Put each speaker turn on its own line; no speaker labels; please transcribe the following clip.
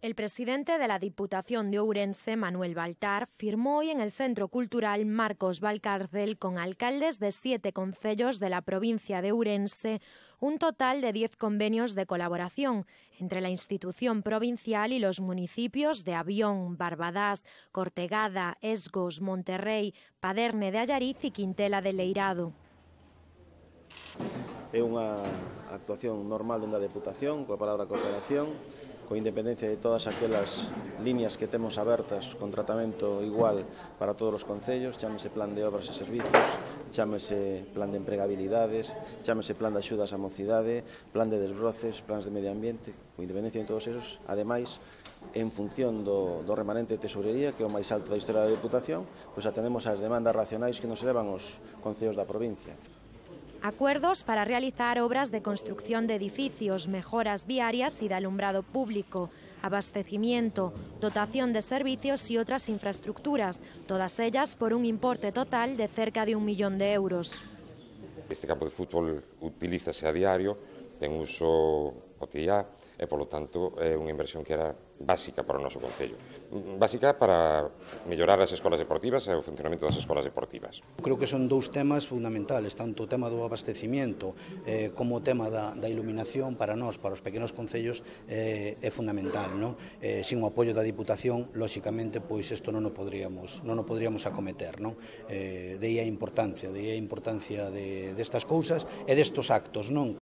El presidente de la Diputación de Ourense, Manuel Baltar, firmó hoy en el Centro Cultural Marcos Valcárcel con alcaldes de 7 concellos de la provincia de Ourense un total de 10 convenios de colaboración entre la institución provincial y los municipios de Avión, Barbadás, Cortegada, Esgos, Monterrey, Paderne de Allariz y Quintela de Leirado.
É unha actuación normal dentro da Deputación, coa palabra cooperación, con independencia de todas aquelas líneas que temos abertas con tratamento igual para todos os concellos, chámese plan de obras e servizos, chámese plan de empregabilidades, chámese plan de axudas á mocidade, plan de desbroces, plans de medio ambiente, con independencia de todos esos, ademais, en función do remanente de tesorería, que é o máis alto da historia da Deputación, pois atendemos as demandas racionais que nos elevan os concellos da provincia.
Acuerdos para realizar obras de construcción de edificios, mejoras viarias y de alumbrado público, abastecimiento, dotación de servicios y otras infraestructuras, todas ellas por un importe total de cerca de 1 millón de euros.
Este campo de fútbol utilízase a diario, ten uso cotidiá e, polo tanto, é unha inversión que era básica para o noso concello. Básica para mellorar as escolas deportivas e o funcionamento das escolas deportivas.
Creo que son dous temas fundamentales, tanto o tema do abastecimiento como o tema da iluminación para nós, para os pequenos concellos, é fundamental, non? Sin o apoio da Diputación, lóxicamente, pois isto non o poderíamos acometer, non? De aí a importancia destas cousas e destos actos, non?